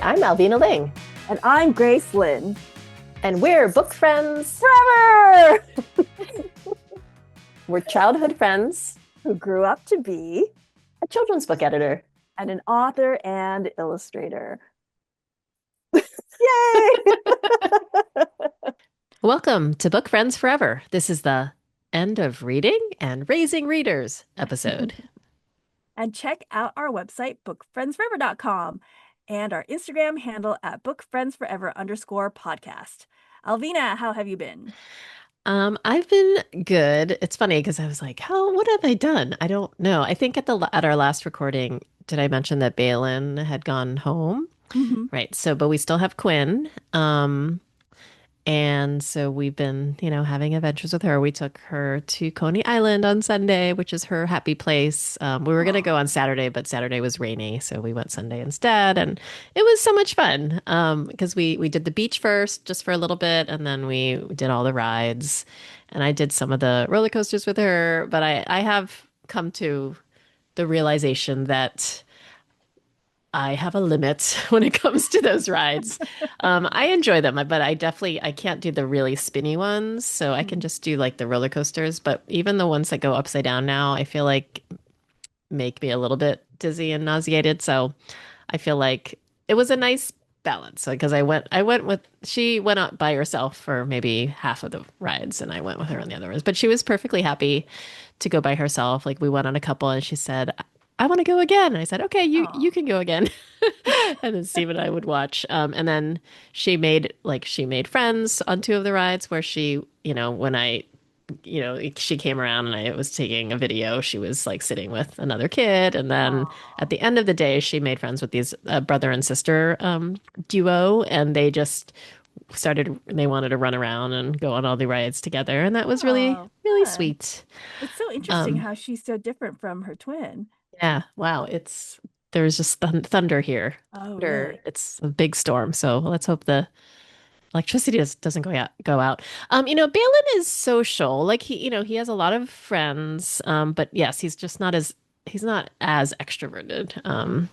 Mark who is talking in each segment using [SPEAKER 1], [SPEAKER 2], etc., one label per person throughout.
[SPEAKER 1] I'm Alvina Ling,
[SPEAKER 2] And I'm Grace Lynn.
[SPEAKER 1] and we're book friends.
[SPEAKER 2] Forever!
[SPEAKER 1] We're childhood friends,
[SPEAKER 2] Who grew up to be
[SPEAKER 1] a children's book editor.
[SPEAKER 2] and an author and illustrator. Yay!
[SPEAKER 1] Welcome to Book Friends Forever. This is the end of reading and raising readers episode.
[SPEAKER 2] And check out our website, bookfriendsforever.com, and our Instagram handle at bookfriendsforever_podcast. Alvina, how have you been?
[SPEAKER 1] I've been good. It's funny because I was like, what have I done? I don't know. I think at our last recording, did I mention that Balin had gone home?
[SPEAKER 2] Mm-hmm.
[SPEAKER 1] Right. So, but we still have Quinn. And so we've been, having adventures with her. We took her to Coney Island on Sunday, which is her happy place. We were going to go on Saturday, but Saturday was rainy, so we went Sunday instead, and it was so much fun. Because we did the beach first, just for a little bit, and then we did all the rides, and I did some of the roller coasters with her. But I have come to the realization that I have a limit when it comes to those rides. I enjoy them, but I can't do the really spinny ones. So I can just do like the roller coasters. But even the ones that go upside down now, I feel like make me a little bit dizzy and nauseated. So I feel like it was a nice balance. Because she went out by herself for maybe half of the rides, and I went with her on the other ones. But she was perfectly happy to go by herself. Like we went on a couple, and she said, I want to go again. And I said, okay, you can go again. And then Steve and I would watch. And then she made friends on two of the rides where when she came around and I was taking a video, she was like sitting with another kid. And then at the end of the day, she made friends with these brother and sister duo, and they wanted to run around and go on all the rides together. And that was really,
[SPEAKER 2] Oh,
[SPEAKER 1] really
[SPEAKER 2] fun.
[SPEAKER 1] sweet.
[SPEAKER 2] It's so interesting
[SPEAKER 1] Um,
[SPEAKER 2] how she's so different from her twin.
[SPEAKER 1] Yeah, wow. There's just thunder here.
[SPEAKER 2] Oh,
[SPEAKER 1] Thunder.
[SPEAKER 2] really?
[SPEAKER 1] It's a big storm, so let's hope the electricity doesn't go out. Balin is social. Like he has a lot of friends. But yes, he's not as extroverted.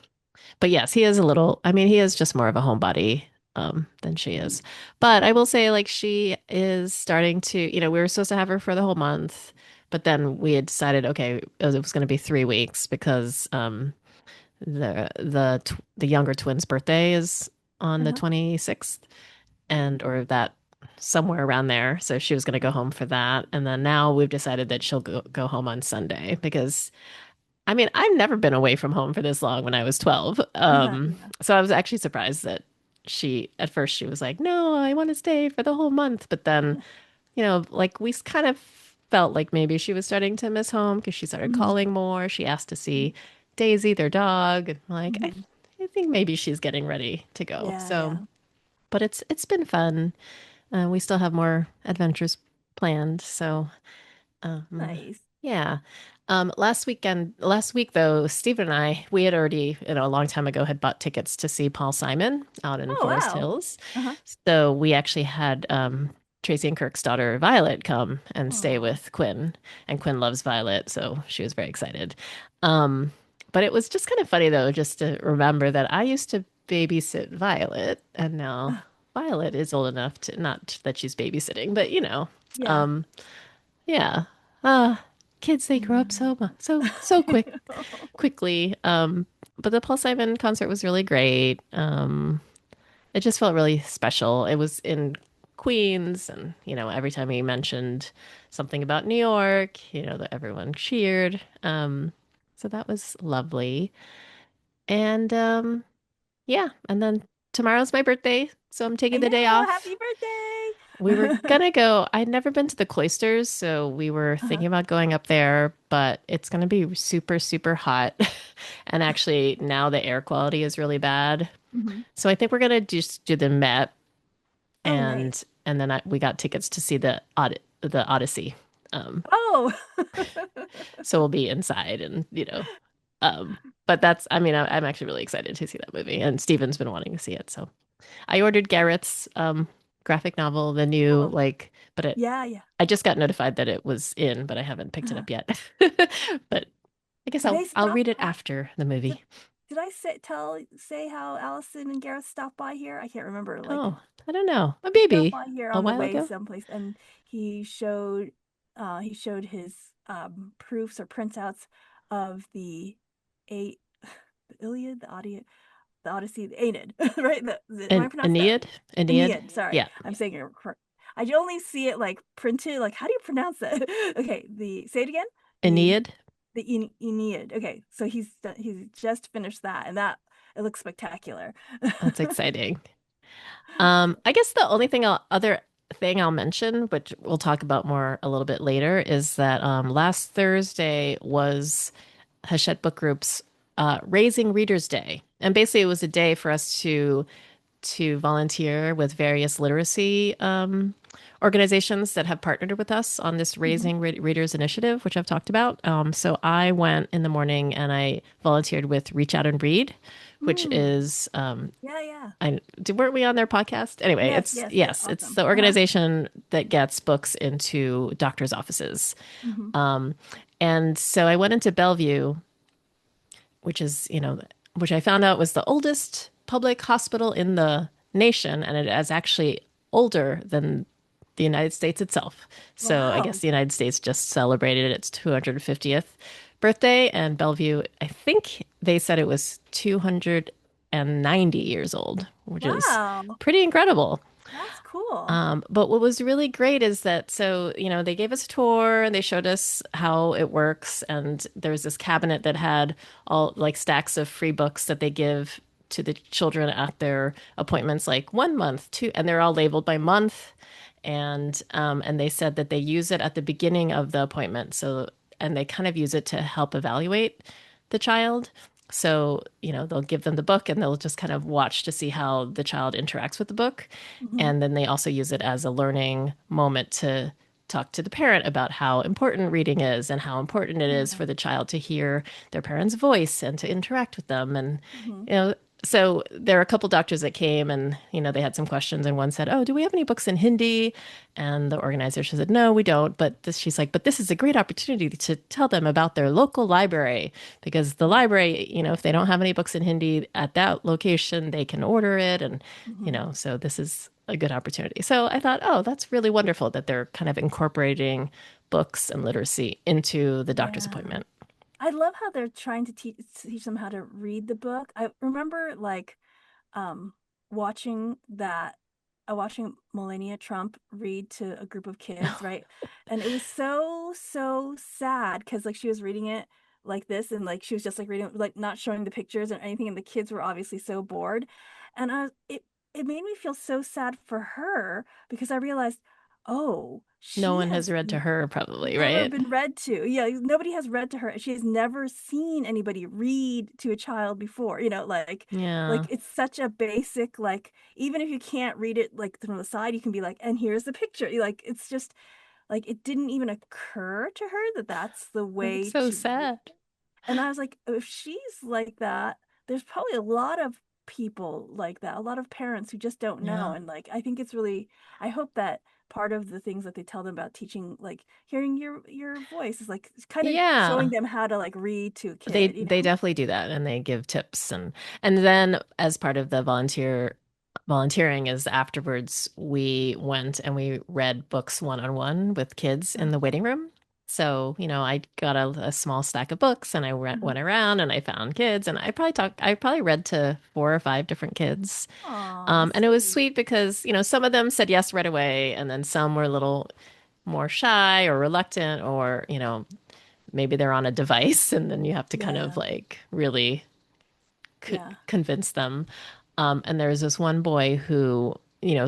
[SPEAKER 1] But yes, he is a little. I mean, he is just more of a homebody than she is. But I will say, like, she is starting to. We were supposed to have her for the whole month, but then we had decided, okay, it was going to be 3 weeks because the younger twin's birthday is on the
[SPEAKER 2] Uh-huh.
[SPEAKER 1] 26th, and or that somewhere around there. So she was going to go home for that, and then now we've decided that she'll go home on Sunday because I mean, I've never been away from home for this long when I was 12.
[SPEAKER 2] Uh-huh. Yeah.
[SPEAKER 1] So I was actually surprised that at first she was like, no, I want to stay for the whole month. But then, like we kind of felt like maybe she was starting to miss home because she started
[SPEAKER 2] Mhm.
[SPEAKER 1] calling more. She asked to see Daisy, their dog. And like, I,
[SPEAKER 2] Mhm.
[SPEAKER 1] I think maybe she's getting ready to go.
[SPEAKER 2] Yeah,
[SPEAKER 1] So,
[SPEAKER 2] yeah.
[SPEAKER 1] but it's been fun. We still have more adventures planned. So,
[SPEAKER 2] Nice.
[SPEAKER 1] yeah. Last week though, Stephen and we had already, a long time ago, had bought tickets to see Paul Simon out in
[SPEAKER 2] Oh,
[SPEAKER 1] Forest
[SPEAKER 2] wow.
[SPEAKER 1] Hills.
[SPEAKER 2] Uh-huh.
[SPEAKER 1] So we actually had Tracy and Kirk's daughter Violet come and stay
[SPEAKER 2] Oh.
[SPEAKER 1] with Quinn, and Quinn loves Violet, so she was very excited. Um, but it was just kind of funny though, just to remember that I used to babysit Violet, and now Violet is old enough to not that she's babysitting, but
[SPEAKER 2] Yeah.
[SPEAKER 1] um, yeah. Uh, Kids, they grow up so quickly. But the Paul Simon concert was really great. It just felt really special. It was in Queens, and every time he mentioned something about New York, that everyone cheered. So that was lovely. And yeah, and then tomorrow's my birthday, so I'm
[SPEAKER 2] I
[SPEAKER 1] taking the day
[SPEAKER 2] know.
[SPEAKER 1] off.
[SPEAKER 2] Happy
[SPEAKER 1] We were
[SPEAKER 2] birthday.
[SPEAKER 1] gonna go. I'd never been to the cloisters, so we were
[SPEAKER 2] Uh-huh.
[SPEAKER 1] thinking about going up there, but it's gonna be super, super hot. And actually, now the air quality is really bad.
[SPEAKER 2] Mhm.
[SPEAKER 1] So I think we're gonna just do the Met,
[SPEAKER 2] Oh, nice.
[SPEAKER 1] and then we got tickets to see the Odyssey. Um,
[SPEAKER 2] Oh.
[SPEAKER 1] so we'll be inside, and um, but I mean, I'm actually really excited to see that movie, and Steven's been wanting to see it, so. I ordered Garrett's graphic novel, the new
[SPEAKER 2] Oh,
[SPEAKER 1] but
[SPEAKER 2] yeah, yeah.
[SPEAKER 1] I just got notified that it was in, but I haven't picked it
[SPEAKER 2] Uh-huh.
[SPEAKER 1] up yet. But I guess
[SPEAKER 2] Do they
[SPEAKER 1] I'll
[SPEAKER 2] stop?
[SPEAKER 1] read it after the movie.
[SPEAKER 2] did I say how Allison and Gareth stopped by here? I can't remember. Like
[SPEAKER 1] Oh, I don't know. A
[SPEAKER 2] he stopped
[SPEAKER 1] baby
[SPEAKER 2] by here
[SPEAKER 1] a
[SPEAKER 2] on the
[SPEAKER 1] while
[SPEAKER 2] way
[SPEAKER 1] ago.
[SPEAKER 2] someplace, and he showed he showed his proofs or printouts of a the Iliad, the Odyssey, the Aeneid, right? Am I
[SPEAKER 1] An
[SPEAKER 2] pronouncing that
[SPEAKER 1] Aeneid?
[SPEAKER 2] right?
[SPEAKER 1] Aeneid?
[SPEAKER 2] Aeneid. Sorry,
[SPEAKER 1] Yeah.
[SPEAKER 2] I'm saying it correct. I only see it like printed. Like, how do you pronounce that? Okay, the say it again. The
[SPEAKER 1] Aeneid?
[SPEAKER 2] Aeneid. Okay, so he's just finished that, and that it looks spectacular.
[SPEAKER 1] That's exciting. I guess the only other thing I'll mention, which we'll talk about more a little bit later, is that last Thursday was Hachette Book Group's Raising Readers Day, and basically it was a day for us to volunteer with various literacy organizations that have partnered with us on this
[SPEAKER 2] Mhm.
[SPEAKER 1] Raising Readers initiative, which I've talked about. So I went in the morning and I volunteered with Reach Out and Read, which
[SPEAKER 2] Mm.
[SPEAKER 1] is
[SPEAKER 2] Yeah, yeah.
[SPEAKER 1] weren't we on their podcast? Anyway,
[SPEAKER 2] Yes, yes, they're
[SPEAKER 1] it's
[SPEAKER 2] awesome.
[SPEAKER 1] the
[SPEAKER 2] Uh-huh.
[SPEAKER 1] organization that gets books into doctors' offices.
[SPEAKER 2] Hmm.
[SPEAKER 1] And so I went into Bellevue, which is, which I found out was the oldest public hospital in the nation, and it is actually older than the United States itself. So I guess
[SPEAKER 2] Wow.
[SPEAKER 1] the United States just celebrated its 250th birthday, and Bellevue, I think they said it was 290 years old, which is
[SPEAKER 2] Wow.
[SPEAKER 1] pretty incredible.
[SPEAKER 2] That's cool.
[SPEAKER 1] But what was really great is that, so, they gave us a tour and they showed us how it works. And there was this cabinet that had all like stacks of free books that they give to the children at their appointments, like 1 month, two, and they're all labeled by month. And they said that they use it at the beginning of the appointment. So, and they kind of use it to help evaluate the child. So, they'll give them the book and they'll just kind of watch to see how the child interacts with the book.
[SPEAKER 2] Hmm.
[SPEAKER 1] And then they also use it as a learning moment to talk to the parent about how important reading is and how important it is
[SPEAKER 2] Yeah.
[SPEAKER 1] for the child to hear their parent's voice and to interact with them. And,
[SPEAKER 2] Hmm.
[SPEAKER 1] you know, so there are a couple doctors that came and, they had some questions and one said, "Oh, do we have any books in Hindi?" And the organizer said, "No, we don't." But she's like, "But this is a great opportunity to tell them about their local library because the library, if they don't have any books in Hindi at that location, they can order it." And,
[SPEAKER 2] Hmm.
[SPEAKER 1] so this is a good opportunity. So I thought, oh, that's really wonderful that they're kind of incorporating books and literacy into the doctor's
[SPEAKER 2] Yeah.
[SPEAKER 1] appointment.
[SPEAKER 2] I love how they're trying to teach them how to read the book. I remember like um watching that watching Melania Trump read to a group of kids, right? And it was so sad because like she was reading it like this and like she was just like reading like not showing the pictures or anything and the kids were obviously so bored. And it made me feel so sad for her because I realized, oh,
[SPEAKER 1] No
[SPEAKER 2] she
[SPEAKER 1] one has
[SPEAKER 2] has
[SPEAKER 1] read to her, probably,
[SPEAKER 2] never
[SPEAKER 1] right?
[SPEAKER 2] been read to. Yeah, nobody has read to her. She has never seen anybody read to a child before.
[SPEAKER 1] Yeah.
[SPEAKER 2] It's such a basic like even if you can't read it like from the side, you can be like, and here's the picture. Like it's just like it didn't even occur to her that that's the
[SPEAKER 1] That's
[SPEAKER 2] way
[SPEAKER 1] so
[SPEAKER 2] to read.
[SPEAKER 1] sad.
[SPEAKER 2] And I was like, if she's like that, there's probably a lot of people like that, a lot of parents who just don't know.
[SPEAKER 1] Yeah.
[SPEAKER 2] And like, I think it's really, I hope that part of the things that they tell them about teaching, like hearing your voice is like kind of showing
[SPEAKER 1] Yeah.
[SPEAKER 2] them how to like read to a
[SPEAKER 1] They
[SPEAKER 2] kid, you
[SPEAKER 1] they
[SPEAKER 2] know?
[SPEAKER 1] definitely do that and they give tips and then as part of the volunteering is afterwards we went and we read books one-on-one with kids in
[SPEAKER 2] Oh,
[SPEAKER 1] the waiting room. So, I got a small stack of books and I
[SPEAKER 2] mhm.
[SPEAKER 1] went around and I found kids and I probably read to 4 or 5 different kids.
[SPEAKER 2] Aw,
[SPEAKER 1] And it was
[SPEAKER 2] sweet.
[SPEAKER 1] sweet because, some of them said yes right away and then some were a little more shy or reluctant or, maybe they're on a device and then you have to kind of
[SPEAKER 2] Yeah,
[SPEAKER 1] like really
[SPEAKER 2] yeah.
[SPEAKER 1] convince them. And there was this one boy who,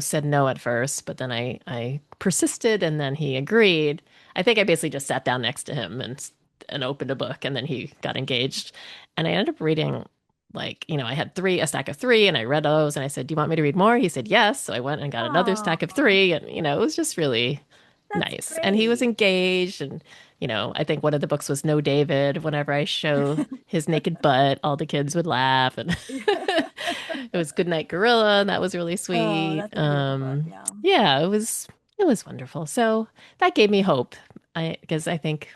[SPEAKER 1] said no at first, but then I persisted and then he agreed. I think I basically just sat down next to him and opened a book and then he got engaged. And I ended up reading like, I had a stack of three and I read those and I said, "Do you want me to read more?" He said, "Yes." So I went and got another stack of
[SPEAKER 2] Aw,
[SPEAKER 1] three and, it was just really
[SPEAKER 2] that's
[SPEAKER 1] nice. And he was
[SPEAKER 2] great.
[SPEAKER 1] engaged and I think one of the books was No David. Whenever I show his naked butt, all the kids would laugh and it was Goodnight Gorilla, and that was really
[SPEAKER 2] Oh,
[SPEAKER 1] sweet.
[SPEAKER 2] that's a beautiful book. Yeah.
[SPEAKER 1] Yeah, it was wonderful. So that gave me hope. I because I think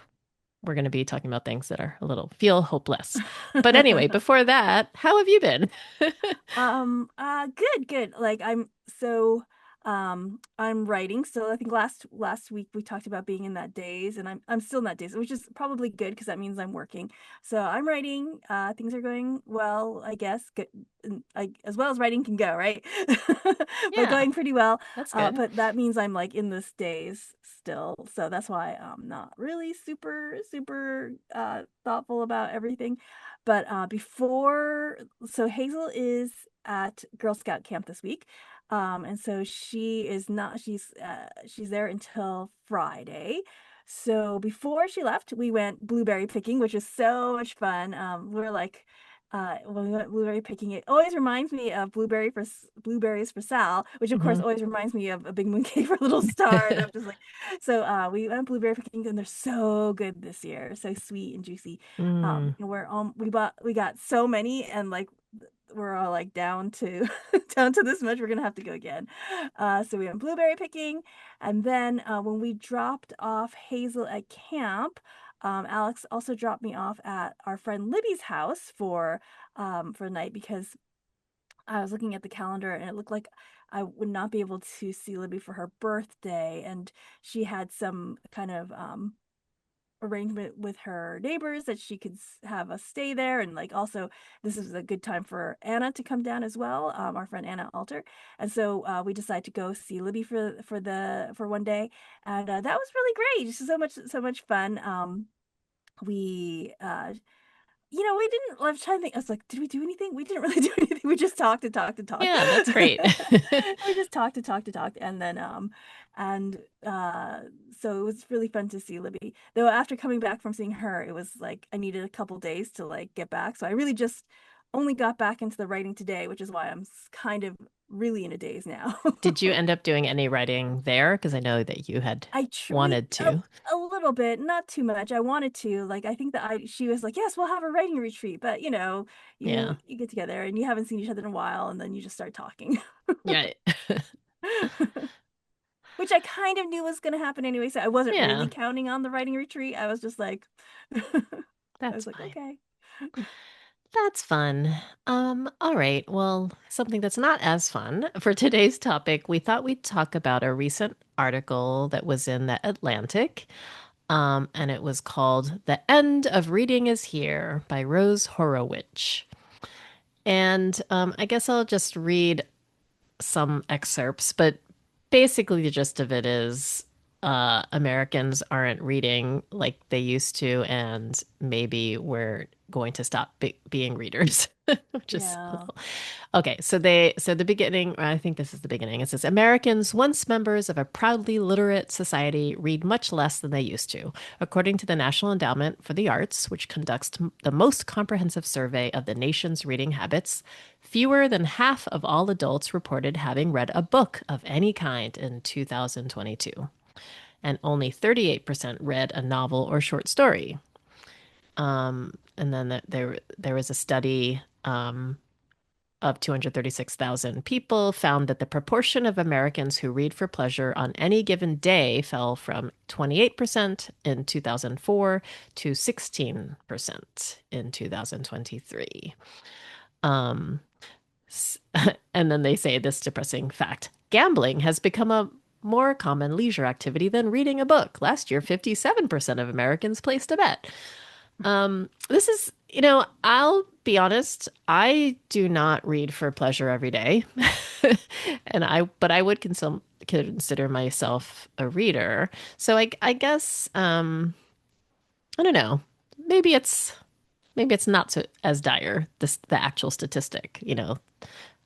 [SPEAKER 1] we're going to be talking about things that are a little feel hopeless. But anyway, before that, how have you been?
[SPEAKER 2] Good, good. Like I'm writing. So I think last week we talked about being in that daze, and I'm still in that daze, which is probably good because that means I'm working. So I'm writing. Things are going well, I guess. Good, as well as writing can go, right? But
[SPEAKER 1] Yeah,
[SPEAKER 2] going pretty well.
[SPEAKER 1] that's good.
[SPEAKER 2] But that means I'm like in this daze still. So that's why I'm not really super thoughtful about everything. But before, so Hazel is at Girl Scout camp this week. And so she is not, she's there until Friday. So before she left, we went blueberry picking, which was so much fun. We are like, when we went blueberry picking, it always reminds me of blueberries for Sal, which of course
[SPEAKER 1] Hmm.
[SPEAKER 2] always reminds me of a big mooncake for Little Star. And I'm just like, so we went blueberry picking, and they're so good this year, so sweet and juicy.
[SPEAKER 1] Mm.
[SPEAKER 2] And we got so many, and like we're all like down to down to this much. We're gonna have to go again. So we went blueberry picking, and then when we dropped off Hazel at camp, Alex also dropped me off at our friend Libby's house for a night because I was looking at the calendar and it looked like I would not be able to see Libby for her birthday, and she had some kind of arrangement with her neighbors that she could have us stay there. And like also this is a good time for Anna to come down as well, our friend Anna Alter. And so we decided to go see Libby for one day, and that was really great, just so much fun. We we didn't. I was trying to think. I was like, did we do anything? We didn't really do anything. We just talked and talked and talked.
[SPEAKER 1] Yeah, that's great.
[SPEAKER 2] We just talked and talked and talked, and then and so it was really fun to see Libby. Though after coming back from seeing her, it was like I needed a couple days to like get back. So I really just only got back into the writing today, which is why I'm kind of really in a daze now.
[SPEAKER 1] Did you end up doing any writing there? Because I know that you had
[SPEAKER 2] We
[SPEAKER 1] wanted to.
[SPEAKER 2] a little bit, not too much. I wanted to. Like I think that I she was like, "Yes, we'll have a writing retreat." But,
[SPEAKER 1] Yeah.
[SPEAKER 2] you get together and you haven't seen each other in a while and then you just start talking.
[SPEAKER 1] Yeah.
[SPEAKER 2] Which I kind of knew was going to happen anyway, so I wasn't really
[SPEAKER 1] Yeah,
[SPEAKER 2] counting on the writing retreat. I was just like I
[SPEAKER 1] that's
[SPEAKER 2] was like,
[SPEAKER 1] fine.
[SPEAKER 2] "Okay."
[SPEAKER 1] That's fun. All right. Well, something that's not as fun for today's topic, we thought we'd talk about a recent article that was in the Atlantic. And it was called The End of Reading is Here by Rose Horowitz. And I guess I'll just read some excerpts, but basically the gist of it is Americans aren't reading like they used to, and maybe we're going to stop being readers, which is a
[SPEAKER 2] Yeah.
[SPEAKER 1] little okay. So the beginning, I think this is the beginning. It says Americans, once members of a proudly literate society, read much less than they used to, according to the National Endowment for the Arts, which conducts the most comprehensive survey of the nation's reading habits. Fewer than half of all adults reported having read a book of any kind in 2022, and only 38% read a novel or short story. And then there was a study of 236,000 people found that the proportion of Americans who read for pleasure on any given day fell from 28% in 2004 to 16% in 2023. Um, and then they say this depressing fact: gambling has become a more common leisure activity than reading a book. Last year, 57% of Americans placed a bet. This is, I'll be honest, I do not read for pleasure every day. But I would consider myself a reader. So I guess, I don't know. Maybe it's, maybe it's not so as dire, the actual statistic.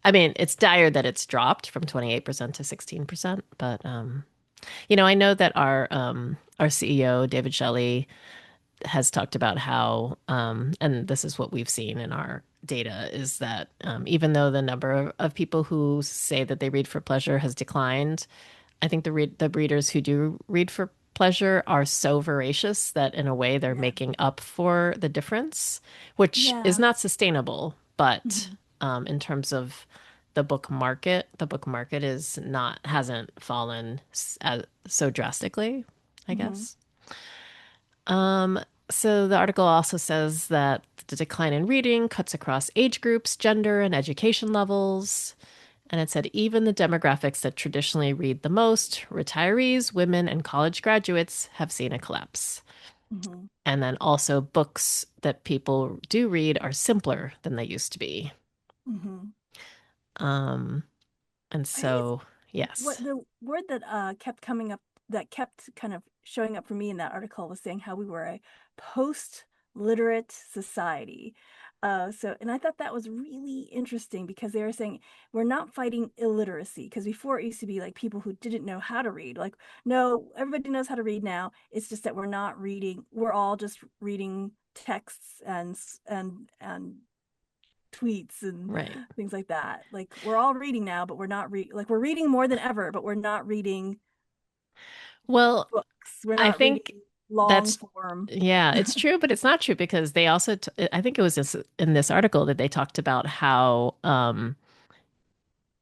[SPEAKER 1] I mean, it's dire that it's dropped from 28% to 16%, but, I know that our CEO, David Shelley, has talked about how, and this is what we've seen in our data, is that even though the number of people who say that they read for pleasure has declined, I think the readers who do read for pleasure are so voracious that in a way they're
[SPEAKER 2] Yeah.
[SPEAKER 1] making up for the difference, which is
[SPEAKER 2] Yeah.
[SPEAKER 1] not sustainable. But
[SPEAKER 2] Mhm.
[SPEAKER 1] in terms of the book market is not hasn't fallen so drastically, I
[SPEAKER 2] Mhm.
[SPEAKER 1] guess. So the article also says that the decline in reading cuts across age groups, gender, and education levels. And it said even the demographics that traditionally read the most, retirees, women, and college graduates, have seen a collapse.
[SPEAKER 2] Hmm.
[SPEAKER 1] And then also books that people do read are simpler than they used to be.
[SPEAKER 2] Hmm.
[SPEAKER 1] Um, and
[SPEAKER 2] I think
[SPEAKER 1] so,
[SPEAKER 2] what
[SPEAKER 1] yes.
[SPEAKER 2] the word that kept coming up, that kept kind of showing up for me in that article, was saying how we were a post literate society. And I thought that was really interesting because they were saying we're not fighting illiteracy, because before it used to be like people who didn't know how to read. Like, no, everybody knows how to read now. It's just that we're not reading. We're all just reading texts and tweets and
[SPEAKER 1] Right.
[SPEAKER 2] things like that. Like, we're all reading now, but we're reading more than ever, but we're not reading
[SPEAKER 1] Well,
[SPEAKER 2] books. We're
[SPEAKER 1] I
[SPEAKER 2] not reading
[SPEAKER 1] think
[SPEAKER 2] long
[SPEAKER 1] that's,
[SPEAKER 2] form.
[SPEAKER 1] yeah, it's true, but it's not true because they also, I think it was this in this article that they talked about how,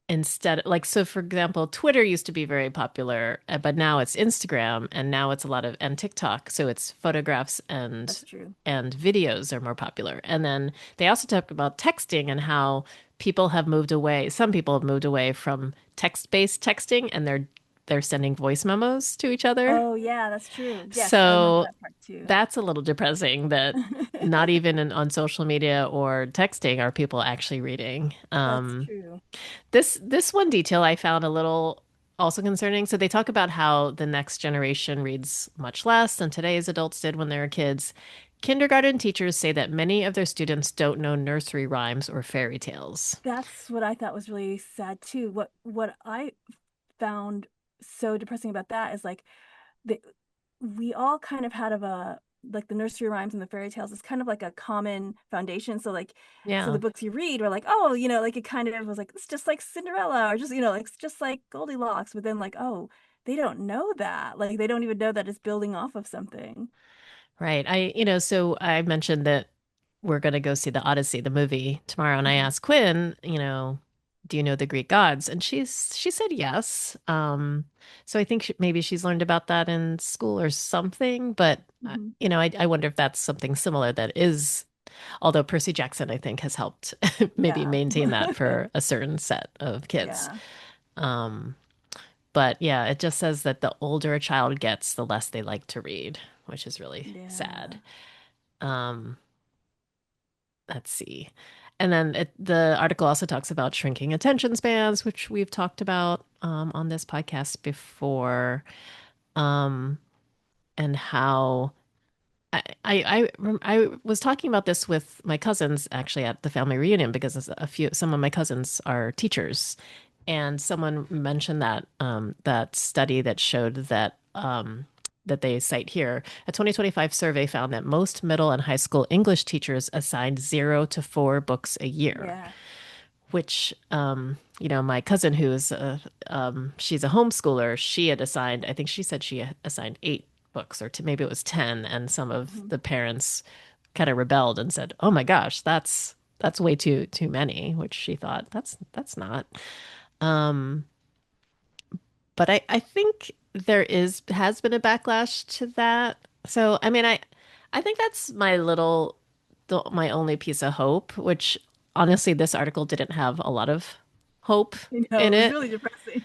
[SPEAKER 1] instead, like, so for example, Twitter used to be very popular, but now it's Instagram and now it's a lot of, and TikTok. So it's photographs
[SPEAKER 2] That's true.
[SPEAKER 1] and videos are more popular. And then they also talk about texting and how people have moved away. Some people have moved away from text-based texting and they're sending voice memos to each other.
[SPEAKER 2] Oh yeah, that's true. Yes, I remember
[SPEAKER 1] So
[SPEAKER 2] that part too.
[SPEAKER 1] that's a little depressing that not even on social media or texting are people actually reading.
[SPEAKER 2] That's true.
[SPEAKER 1] This one detail I found a little also concerning. So they talk about how the next generation reads much less than today's adults did when they were kids. Kindergarten teachers say that many of their students don't know nursery rhymes or fairy tales.
[SPEAKER 2] That's what I thought was really sad too. What I found so depressing about that is like the we all kind of had of a like the nursery rhymes and the fairy tales is kind of like a common foundation. So the
[SPEAKER 1] Yeah,
[SPEAKER 2] books you read were like, oh, like it kind of was like it's just like Cinderella, or just like it's just like Goldilocks. But then like, oh, they don't know that. Like they don't even know that it's building off of something.
[SPEAKER 1] right. So I mentioned that we're going to go see the Odyssey, the movie tomorrow, and I
[SPEAKER 2] Mhm.
[SPEAKER 1] asked Quinn, do you know the Greek gods? And she said yes. So I think maybe she's learned about that in school or something, but
[SPEAKER 2] Mhm.
[SPEAKER 1] I wonder if that's something similar that is, although Percy Jackson, I think, has helped maybe
[SPEAKER 2] Yeah.
[SPEAKER 1] maintain that for a certain set of kids.
[SPEAKER 2] Yeah.
[SPEAKER 1] Um, but yeah, it just says that the older a child gets, the less they like to read, which is really sad.
[SPEAKER 2] Yeah.
[SPEAKER 1] Um, let's see. And then the article also talks about shrinking attention spans, which we've talked about on this podcast before, um, and how I was talking about this with my cousins actually at the family reunion because some of my cousins are teachers, and someone mentioned that study that showed that they cite here. A 2025 survey found that most middle and high school English teachers assigned 0 to 4 books a year,
[SPEAKER 2] Yeah.
[SPEAKER 1] which my cousin she's a homeschooler, she had assigned, I think she said she assigned 8 books or maybe it was 10, and some of
[SPEAKER 2] Mhm.
[SPEAKER 1] the parents kind of rebelled and said, "Oh my gosh, that's way too many," which she thought that's not. Um, but I think there is has been a backlash to that. So I mean I think that's my only piece of hope, which honestly this article didn't have a lot of hope
[SPEAKER 2] You know,
[SPEAKER 1] in
[SPEAKER 2] it was
[SPEAKER 1] it.
[SPEAKER 2] really depressing.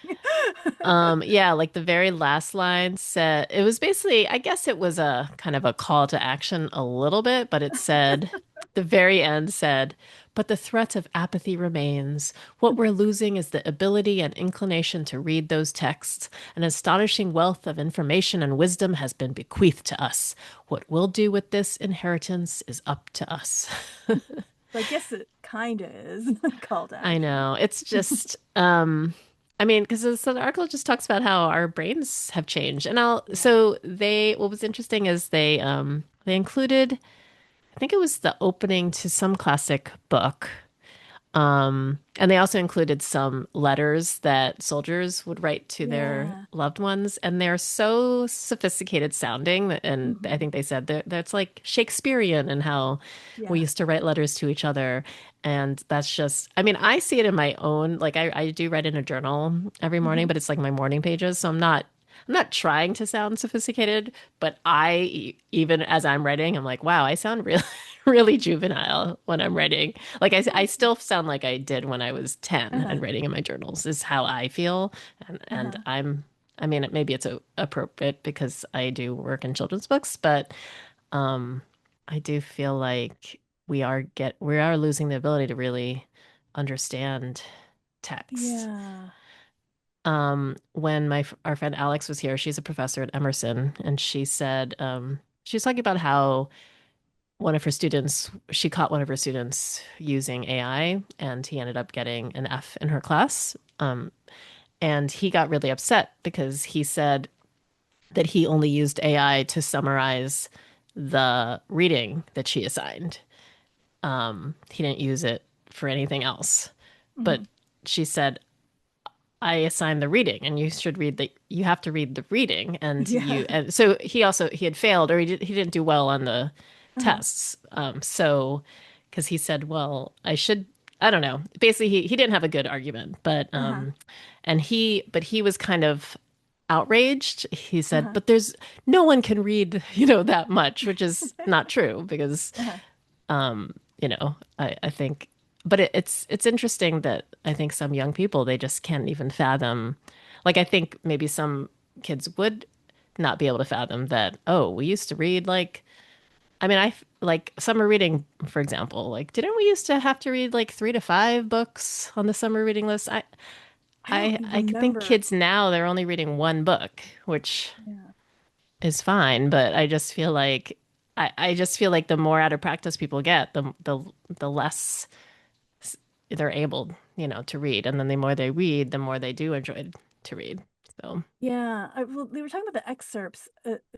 [SPEAKER 1] Yeah, like the very last line said it was basically, I guess it was a kind of a call to action a little bit, but it said, the very end said, but the threat of apathy remains. What we're losing is the ability and inclination to read those texts. An astonishing wealth of information and wisdom has been bequeathed to us. What we'll do with this inheritance is up to us.
[SPEAKER 2] I guess it kind of is a call to
[SPEAKER 1] I
[SPEAKER 2] action.
[SPEAKER 1] know. It's just, I mean, because the article just talks about how our brains have changed. And
[SPEAKER 2] Yeah.
[SPEAKER 1] so what was interesting is they included, I think it was the opening to some classic book. And they also included some letters that soldiers would write to their
[SPEAKER 2] Yeah.
[SPEAKER 1] loved ones, and they're so sophisticated sounding. And I
[SPEAKER 2] Hmm.
[SPEAKER 1] think they said that that's like Shakespearean and how we
[SPEAKER 2] Yeah.
[SPEAKER 1] used to write letters to each other. And that's just, I mean, I see it in my own, like I do write in a journal every morning,
[SPEAKER 2] Hmm.
[SPEAKER 1] but it's like my morning pages. So I'm not. I'm not trying to sound sophisticated, but even as I'm writing, I'm like, wow, I sound really, really juvenile when I'm writing. Like I still sound like I did when I was 10
[SPEAKER 2] Uh-huh.
[SPEAKER 1] and writing in my journals is how I feel. And
[SPEAKER 2] Uh-huh.
[SPEAKER 1] I mean, maybe it's appropriate because I do work in children's books, but um, I do feel like we are losing the ability to really understand text.
[SPEAKER 2] Yeah.
[SPEAKER 1] When our friend Alex was here, she's a professor at Emerson, and she said she was talking about how she caught one of her students using AI, and he ended up getting an F in her class. And he got really upset because he said that he only used AI to summarize the reading that she assigned. He didn't use it for anything else. But
[SPEAKER 2] Hmm.
[SPEAKER 1] she said, I assigned the reading and you have to read the reading
[SPEAKER 2] Yeah.
[SPEAKER 1] and so he had failed or he didn't do well on the
[SPEAKER 2] Uh-huh.
[SPEAKER 1] tests. So because he said, well, I don't know. Basically he didn't have a good argument,
[SPEAKER 2] Uh-huh.
[SPEAKER 1] but he was kind of outraged. He said,
[SPEAKER 2] Uh-huh.
[SPEAKER 1] but there's no one can read, that much, which is not true because
[SPEAKER 2] Uh-huh.
[SPEAKER 1] I think, but it's interesting that I think some young people they just can't even fathom. Like I think maybe some kids would not be able to fathom that. Oh, we used to read like I mean I like summer reading, for example. Like didn't we used to have to read like 3 to 5 books on the summer reading list?
[SPEAKER 2] I don't
[SPEAKER 1] I could think
[SPEAKER 2] remember.
[SPEAKER 1] kids now they're only reading one book, which
[SPEAKER 2] Yeah.
[SPEAKER 1] is fine, but I just feel like the more out of practice people get, the less they're able, to read. And then the more they read, the more they do enjoy to read. So,
[SPEAKER 2] Yeah, well, they were talking about the excerpts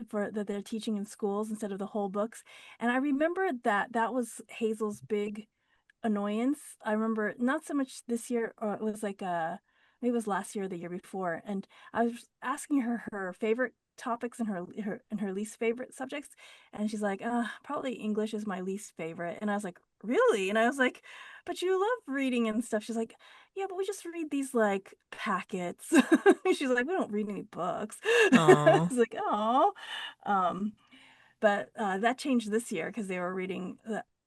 [SPEAKER 2] for that they're teaching in schools instead of the whole books, and I remember that that was Hazel's big annoyance. I remember not so much this year, or it was like maybe it was last year or the year before, and I was asking her her favorite topics and her least favorite subjects, and she's like, probably English is my least favorite, and I was like, really? And I was like, but you love reading and stuff. She's like, yeah, but we just read these like packets. She's like, we don't read any books. I
[SPEAKER 1] oh,
[SPEAKER 2] was like, oh. Um, but that changed this year because they were reading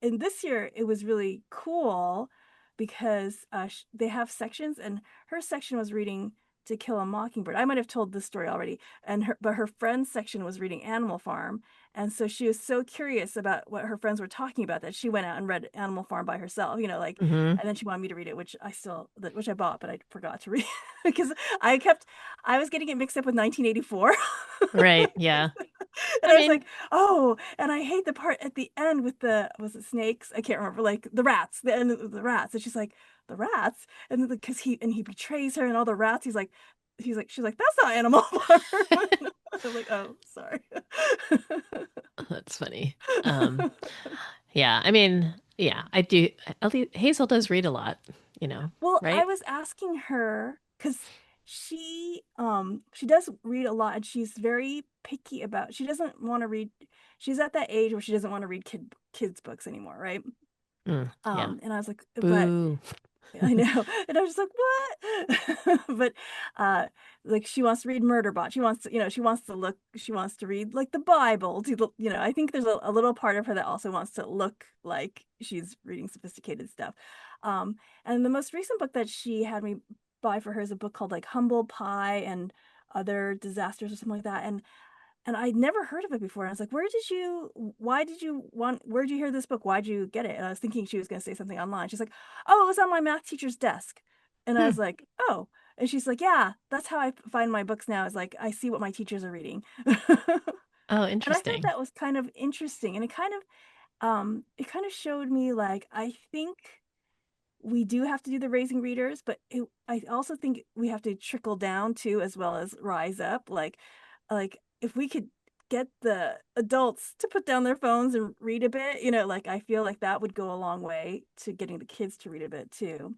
[SPEAKER 2] and this year it was really cool because they have sections and her section was reading To Kill a Mockingbird. I might have told this story already, and her friend's section was reading Animal Farm, and so she was so curious about what her friends were talking about that she went out and read Animal Farm by herself, like,
[SPEAKER 1] hmm,
[SPEAKER 2] and then she wanted me to read it, which I bought, but I forgot to read because I kept I was getting it mixed up with 1984.
[SPEAKER 1] right, yeah.
[SPEAKER 2] And
[SPEAKER 1] I
[SPEAKER 2] I was
[SPEAKER 1] mean,
[SPEAKER 2] like, oh, and I hate the part at the end with was it snakes? I can't remember, like the rats, the end of the rats. And she's like, the rats? And because he betrays her and all the rats, she's like, that's not Animal Farm. I'm like, oh, sorry.
[SPEAKER 1] that's funny. Yeah, I mean, yeah, I do. At least Hazel does read a lot,
[SPEAKER 2] Well, I
[SPEAKER 1] right?
[SPEAKER 2] was asking her because she does read a lot and she's very picky about she doesn't want to read she's at that age where she doesn't want to read kids books anymore, right?
[SPEAKER 1] Mm, yeah.
[SPEAKER 2] And I was like, but
[SPEAKER 1] Boo.
[SPEAKER 2] I know. And I was just like, what? But like she wants to read Murderbot. She wants to, she wants to read like the Bible. I think there's a little part of her that also wants to look like she's reading sophisticated stuff. Um, and the most recent book that she had me buy for her is a book called like Humble Pie and Other Disasters or something like that. And I'd never heard of it before. And I was like, where'd you hear this book? Why'd you get it? And I was thinking she was going to say something online. She's like, oh, it was on my math teacher's desk. And I
[SPEAKER 1] Hmm.
[SPEAKER 2] was like, oh. And she's like, yeah, that's how I find my books now is like, I see what my teachers are reading.
[SPEAKER 1] Oh,
[SPEAKER 2] And I thought
[SPEAKER 1] interesting.
[SPEAKER 2] that was kind of interesting. And it kind of showed me like, I think we do have to do the raising readers, but I also think we have to trickle down too, as well as rise up. Like if we could get the adults to put down their phones and read a bit, like I feel like that would go a long way to getting the kids to read a bit too.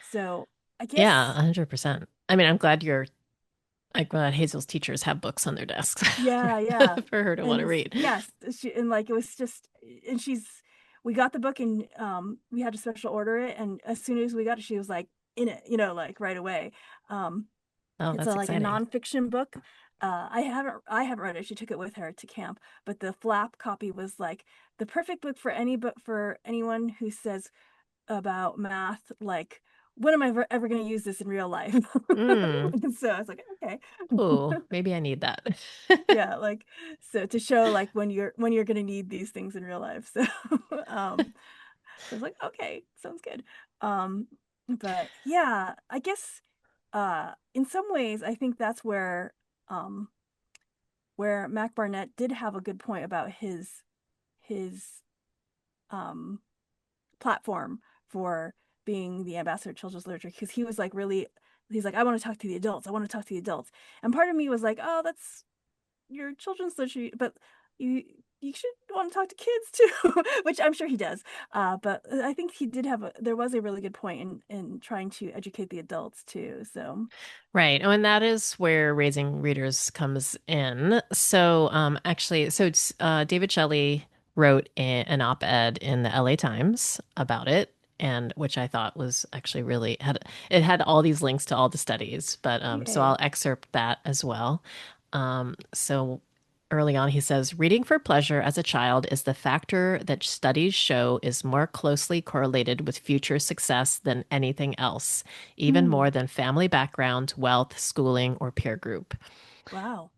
[SPEAKER 2] So I
[SPEAKER 1] Yeah,
[SPEAKER 2] guess,
[SPEAKER 1] 100%. I mean, I'm glad Hazel's teachers have books on their desks for,
[SPEAKER 2] yeah, yeah.
[SPEAKER 1] for her to want to
[SPEAKER 2] And
[SPEAKER 1] read.
[SPEAKER 2] yes, and like it was just, and we got the book and we had to special order it, and as soon as we got it, she was like in it, like right away. Um,
[SPEAKER 1] Oh,
[SPEAKER 2] It's
[SPEAKER 1] that's
[SPEAKER 2] like a
[SPEAKER 1] exciting.
[SPEAKER 2] nonfiction book. I haven't read it. She took it with her to camp, but the flap copy was like the perfect book for any book for anyone who says about math, like, when am I ever going to use this in real life?
[SPEAKER 1] Mm.
[SPEAKER 2] So I was like, okay.
[SPEAKER 1] Ooh, maybe I need that.
[SPEAKER 2] Yeah, like, so to show like when you're going to need these things in real life. So um so I was like, okay, sounds good. Um but yeah, I guess in some ways I think that's um where Mac Barnett did have a good point about his um platform for being the ambassador of children's literature, because he was like really, he's like, I want to talk to the adults, I want to talk to the adults. And part of me was like, oh, that's your children's literature, but you you should want to talk to kids too, which I'm sure he does. But I think he did have there was a really good point in trying to educate the adults too. So
[SPEAKER 1] Right. Oh, and that is where Raising Readers comes in. So, actually, so it's David Shelley wrote an op-ed in the LA Times about it, and which I thought was actually really had it had all these links to all the studies, but so I'll
[SPEAKER 2] yay.
[SPEAKER 1] excerpt that as well. So early on, he says, reading for pleasure as a child is the factor that studies show is more closely correlated with future success than anything else, even
[SPEAKER 2] Mm,
[SPEAKER 1] more than family background, wealth, schooling, or peer group.
[SPEAKER 2] wow.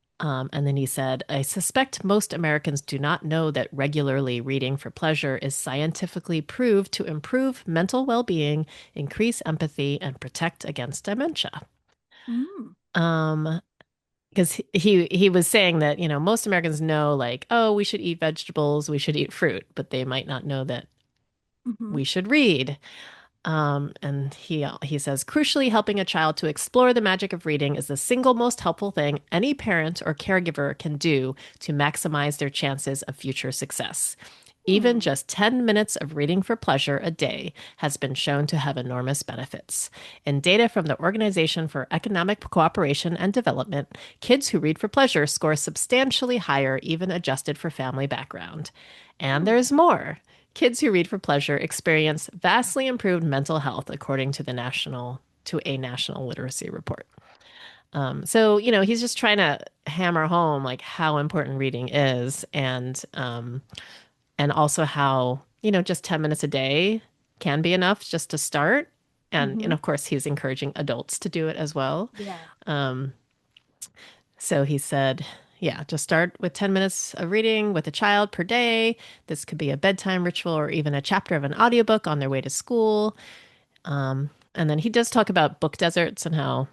[SPEAKER 1] And then he said, I suspect most Americans do not know that regularly reading for pleasure is scientifically proved to improve mental well being, increase empathy, and protect against dementia.
[SPEAKER 2] Mm,
[SPEAKER 1] Um, because he was saying that, most Americans know like, oh, we should eat vegetables, we should eat fruit, but they might not know that
[SPEAKER 2] mm-hmm.
[SPEAKER 1] we should read. And he says, crucially, helping a child to explore the magic of reading is the single most helpful thing any parent or caregiver can do to maximize their chances of future success. Even
[SPEAKER 2] Hmm.
[SPEAKER 1] just 10 minutes of reading for pleasure a day has been shown to have enormous benefits. In data from the Organization for Economic Cooperation and Development, kids who read for pleasure score substantially higher, even adjusted for family background. And
[SPEAKER 2] Hmm.
[SPEAKER 1] there's more. Kids who read for pleasure experience vastly improved mental health, according to a national literacy report. So he's just trying to hammer home like how important reading is, and also how, just 10 minutes a day can be enough just to start. And
[SPEAKER 2] Mm-hmm.
[SPEAKER 1] of course, he's encouraging adults to do it as well.
[SPEAKER 2] Yeah.
[SPEAKER 1] So he said, yeah, just start with 10 minutes of reading with a child per day. This could be a bedtime ritual or even a chapter of an audiobook on their way to school. And then he does talk about book deserts and how,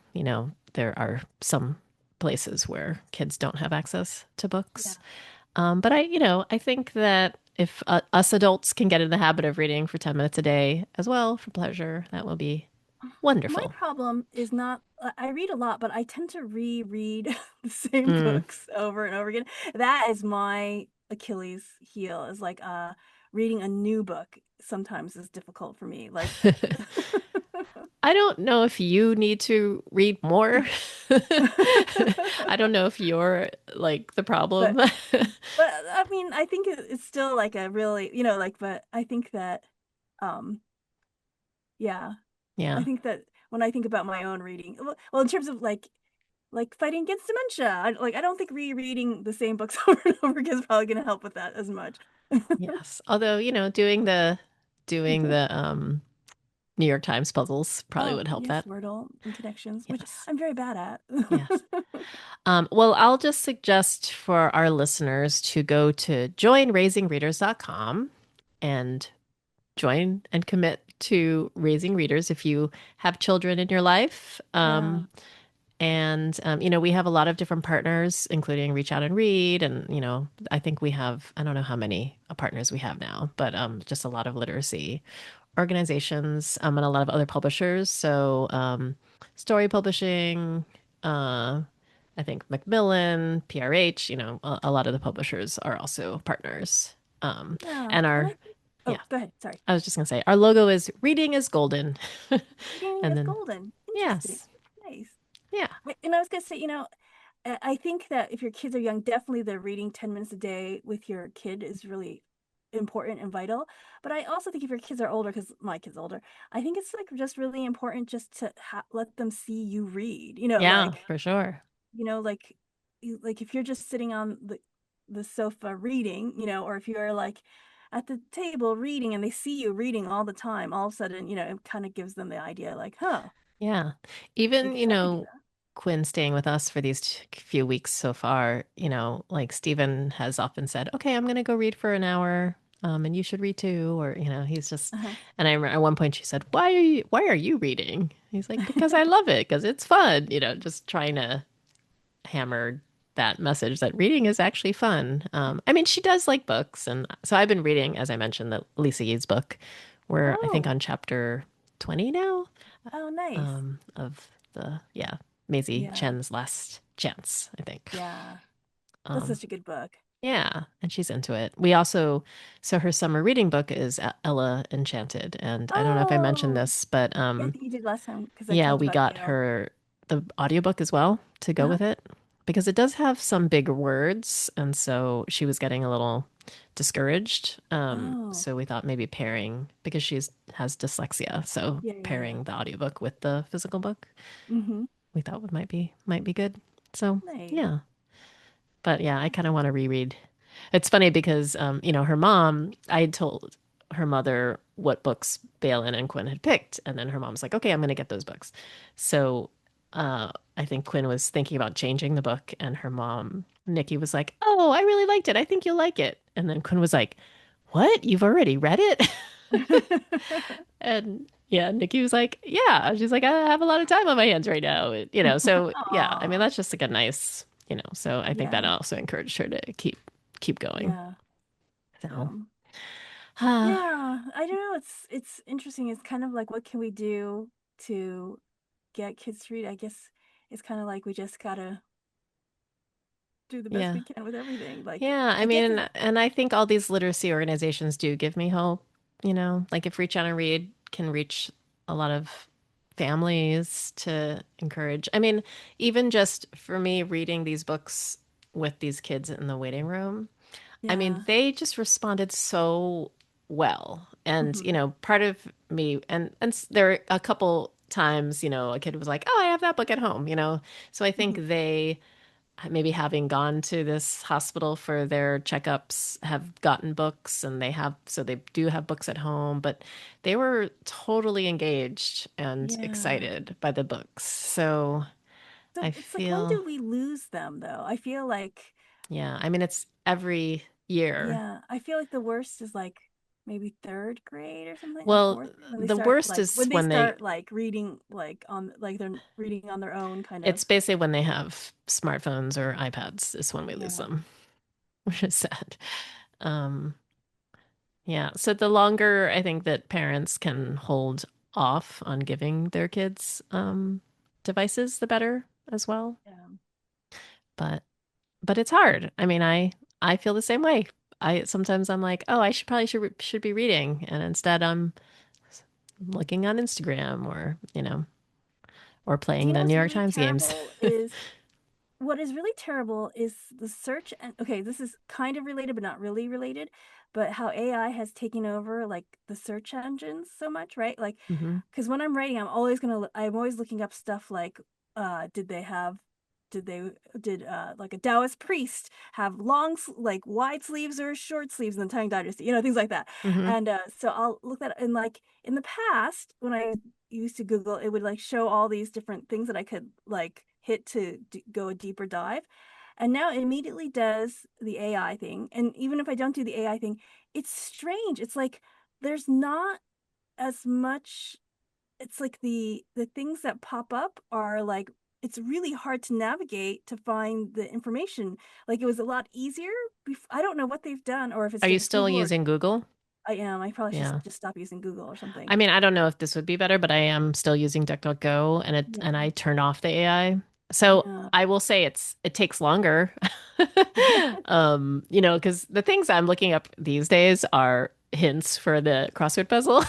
[SPEAKER 1] there are some places where kids don't have access to
[SPEAKER 2] Yeah.
[SPEAKER 1] books. But I think that if us adults can get in the habit of reading for 10 minutes a day as well for pleasure, that will be
[SPEAKER 2] My
[SPEAKER 1] wonderful.
[SPEAKER 2] problem is not, I read a lot, but I tend to reread the same
[SPEAKER 1] Mm.
[SPEAKER 2] books over and over again. That is my Achilles heel, is like reading a new book sometimes is difficult for me. Like
[SPEAKER 1] I don't know if you need to read more. I don't know if you're like the
[SPEAKER 2] but
[SPEAKER 1] problem.
[SPEAKER 2] but I mean, I think it's still like a really, like, but I think that um yeah, I
[SPEAKER 1] Yeah.
[SPEAKER 2] think that when I think about my own reading, well, in terms of like fighting against dementia, I don't think rereading the same books over and over again is probably going to help with that as much.
[SPEAKER 1] Yes. Although, doing the New York Times puzzles probably
[SPEAKER 2] Oh,
[SPEAKER 1] would help
[SPEAKER 2] yes,
[SPEAKER 1] that.
[SPEAKER 2] Wordle and connections, which
[SPEAKER 1] Yes.
[SPEAKER 2] I'm very bad
[SPEAKER 1] Yes.
[SPEAKER 2] at.
[SPEAKER 1] Well, I'll just suggest for our listeners to go to joinraisingreaders.com and join and commit to raising readers if you have children in your life.
[SPEAKER 2] Yeah.
[SPEAKER 1] And we have a lot of different partners, including Reach Out and Read. And, I think we have, I don't know how many partners we have now, but just a lot of literacy organizations, and a lot of other publishers. So, story publishing, uh, I think Macmillan, PRH, a lot of the publishers are also partners.
[SPEAKER 2] Yeah.
[SPEAKER 1] And
[SPEAKER 2] And I
[SPEAKER 1] our,
[SPEAKER 2] think,
[SPEAKER 1] yeah,
[SPEAKER 2] oh, go ahead. Sorry.
[SPEAKER 1] I was just going to say, our logo is Reading is Golden.
[SPEAKER 2] Reading
[SPEAKER 1] And
[SPEAKER 2] is
[SPEAKER 1] then,
[SPEAKER 2] golden. Interesting.
[SPEAKER 1] yes,
[SPEAKER 2] Nice.
[SPEAKER 1] yeah,
[SPEAKER 2] And I was going to say, I think that if your kids are young, definitely the reading 10 minutes a day with your kid is really important and vital. But I also think if your kids are older, because my kid's older, I think it's like just really important just to let them see you read.
[SPEAKER 1] yeah, for sure.
[SPEAKER 2] Like like if you're just sitting on the sofa reading, or if you're like at the table reading and they see you reading all the time, all of a sudden, it kind of gives them the idea like, huh,
[SPEAKER 1] Yeah. Even,
[SPEAKER 2] maybe I could do that.
[SPEAKER 1] Quinn staying with us for these few weeks so far, like Stephen has often said, okay, I'm going to go read for an hour. And you should read too. Or, he's just,
[SPEAKER 2] Uh-huh.
[SPEAKER 1] and I remember at one point she said, why are you reading? He's like, because I love it, because it's fun, just trying to hammer that message that reading is actually fun. I mean, she does like books. And so I've been reading, as I mentioned, the Lisa Yeats book. We're, I think,
[SPEAKER 2] Oh,
[SPEAKER 1] on chapter 20 now,
[SPEAKER 2] oh, nice.
[SPEAKER 1] of yeah, Maisie
[SPEAKER 2] Yeah,
[SPEAKER 1] Chen's Last Chance, I think.
[SPEAKER 2] yeah. That's
[SPEAKER 1] Um,
[SPEAKER 2] such a good book.
[SPEAKER 1] yeah, and she's into it. We also, so her summer reading book is Ella Enchanted. And I don't know if I mentioned
[SPEAKER 2] Oh,
[SPEAKER 1] this, but
[SPEAKER 2] yeah, I think you did last time because I
[SPEAKER 1] yeah,
[SPEAKER 2] talked
[SPEAKER 1] we
[SPEAKER 2] about
[SPEAKER 1] got
[SPEAKER 2] Gail.
[SPEAKER 1] her the audiobook as well to go
[SPEAKER 2] Uh-huh.
[SPEAKER 1] with it because it does have some big words. And so she was getting a little discouraged.
[SPEAKER 2] Oh,
[SPEAKER 1] So we thought maybe pairing, because she's has dyslexia, so
[SPEAKER 2] yeah, yeah, yeah.
[SPEAKER 1] pairing the audiobook with the physical book,
[SPEAKER 2] Mm-hmm.
[SPEAKER 1] we thought might be good. So
[SPEAKER 2] Nice.
[SPEAKER 1] yeah, but yeah, I kind of want to reread. It's funny because her mom. I had told her mother what books Balin and Quinn had picked, and then her mom's like, "Okay, I'm going to get those books." So I think Quinn was thinking about changing the book, and her mom, Nikki, was like, "Oh, I really liked it. I think you'll like it." And then Quinn was like, "What? You've already read it?" And yeah, Nikki was like, yeah. She's like, I have a lot of time on my hands right now. So yeah, I mean,
[SPEAKER 2] Aw,
[SPEAKER 1] that's just like a nice, so I think that
[SPEAKER 2] yeah,
[SPEAKER 1] also encouraged her to keep going.
[SPEAKER 2] yeah.
[SPEAKER 1] So,
[SPEAKER 2] Um,
[SPEAKER 1] ah,
[SPEAKER 2] yeah, I don't know. It's interesting. It's kind of like what can we do to get kids to read? I guess it's kind of like we just gotta do the best
[SPEAKER 1] yeah.
[SPEAKER 2] we can with everything. Like,
[SPEAKER 1] Yeah, I
[SPEAKER 2] I guess
[SPEAKER 1] mean,
[SPEAKER 2] it's,
[SPEAKER 1] and I think all these literacy organizations do give me hope, like if Reach Out and Read can reach a lot of families to encourage. I mean, even just for me reading these books with these kids in the waiting room, I mean,
[SPEAKER 2] yeah.
[SPEAKER 1] they just responded so well. And,
[SPEAKER 2] Hmm.
[SPEAKER 1] part of me, and there are a couple times, a kid was like, "Oh, I have that book at home," So I think
[SPEAKER 2] Hmm.
[SPEAKER 1] they, maybe having gone to this hospital for their checkups, have gotten books, and so they do have books at home, but they were totally engaged and
[SPEAKER 2] Yeah.
[SPEAKER 1] excited by the books. So
[SPEAKER 2] So
[SPEAKER 1] I
[SPEAKER 2] it's like, when
[SPEAKER 1] feel,
[SPEAKER 2] do we lose them though? I feel like,
[SPEAKER 1] yeah, I mean, it's every year.
[SPEAKER 2] yeah, I feel like the worst is like maybe third grade or something, or
[SPEAKER 1] Well,
[SPEAKER 2] fourth when they
[SPEAKER 1] the
[SPEAKER 2] start
[SPEAKER 1] worst
[SPEAKER 2] like
[SPEAKER 1] is
[SPEAKER 2] when they
[SPEAKER 1] when
[SPEAKER 2] start like reading like they're reading on their own kind of.
[SPEAKER 1] it's basically when they have smartphones or iPads is when we lose
[SPEAKER 2] Yeah.
[SPEAKER 1] them, which is sad. Um, yeah. So the longer I think that parents can hold off on giving their kids devices, the better as well.
[SPEAKER 2] Yeah.
[SPEAKER 1] But it's hard. I mean, I feel the same way. I sometimes I'm like, oh, I should be reading, and instead I'm looking on Instagram or
[SPEAKER 2] Do
[SPEAKER 1] playing
[SPEAKER 2] you know
[SPEAKER 1] the New
[SPEAKER 2] what's
[SPEAKER 1] York
[SPEAKER 2] really
[SPEAKER 1] Times games.
[SPEAKER 2] terrible is what is really terrible is the search and okay, this is kind of related but not really related, but how AI has taken over like the search engines so much, right? Like,
[SPEAKER 1] Hmm.
[SPEAKER 2] because when I'm writing, I'm always looking up stuff like, did they have, did they, did like a Taoist priest have like wide sleeves or short sleeves in the Tang Dynasty, things like that.
[SPEAKER 1] Hmm.
[SPEAKER 2] And so I'll look that, and like in the past when I used to Google, it would like show all these different things that I could like hit to go a deeper dive. And now it immediately does the AI thing. And even if I don't do the AI thing, it's strange. It's like there's not as much, it's like the things that pop up are like, it's really hard to navigate to find the information. Like it was a lot easier I don't know what they've done, or if it's
[SPEAKER 1] Are you
[SPEAKER 2] just
[SPEAKER 1] still
[SPEAKER 2] Google, or
[SPEAKER 1] using Google?
[SPEAKER 2] I am. I probably should
[SPEAKER 1] Yeah.
[SPEAKER 2] just stop using Google or
[SPEAKER 1] I
[SPEAKER 2] something.
[SPEAKER 1] mean, I don't know if this would be better, but I am still using DuckDuckGo, and
[SPEAKER 2] Yeah.
[SPEAKER 1] I turned off the AI. So
[SPEAKER 2] Yeah.
[SPEAKER 1] I will say it takes longer. Because the things I'm looking up these days are hints for the crossword puzzle.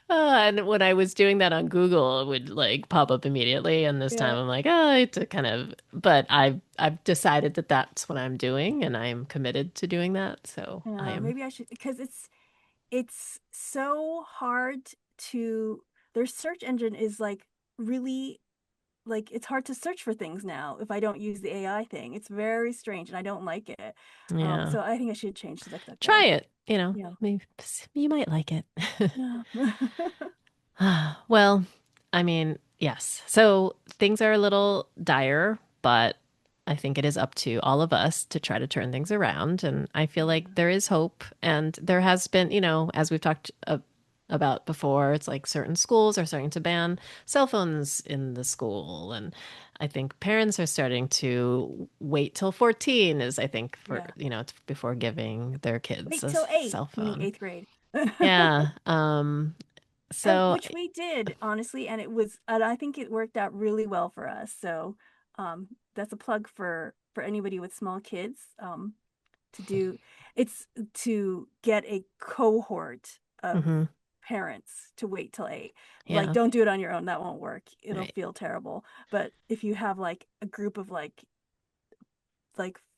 [SPEAKER 1] And when I was doing that on Google, it would like pop up immediately. And this time
[SPEAKER 2] Yeah.
[SPEAKER 1] I'm like, oh, to kind of, but I've decided that that's what I'm doing, and I'm committed to doing that. So I
[SPEAKER 2] Yeah,
[SPEAKER 1] am,
[SPEAKER 2] maybe I should, because it's so hard to, their search engine is like really, like it's hard to search for things now if I don't use the AI thing. It's very strange and I don't like it.
[SPEAKER 1] Yeah.
[SPEAKER 2] So I think I should change to
[SPEAKER 1] Try
[SPEAKER 2] DuckDuckGo.
[SPEAKER 1] it,
[SPEAKER 2] Yeah.
[SPEAKER 1] maybe you might like it.
[SPEAKER 2] Yeah.
[SPEAKER 1] Well, I mean, yes. So things are a little dire, but I think it is up to all of us to try to turn things around. And I feel like there is hope. And there has been, as we've talked about before, it's like certain schools are starting to ban cell phones in the school. And I think parents are starting to wait till 14 is, I think, for,
[SPEAKER 2] Yeah.
[SPEAKER 1] before giving their kids
[SPEAKER 2] Wait
[SPEAKER 1] a
[SPEAKER 2] till eight,
[SPEAKER 1] cell
[SPEAKER 2] meaning
[SPEAKER 1] phone.
[SPEAKER 2] eighth grade.
[SPEAKER 1] Yeah.
[SPEAKER 2] And
[SPEAKER 1] So,
[SPEAKER 2] which we did, honestly, and I think it worked out really well for us. So, that's a plug for anybody with small kids. To do it's to get a cohort of
[SPEAKER 1] mhm,
[SPEAKER 2] parents to wait till eight. Like,
[SPEAKER 1] yeah.
[SPEAKER 2] don't do it on your own. That won't work. It'll
[SPEAKER 1] Right.
[SPEAKER 2] feel terrible. But if you have like a group of like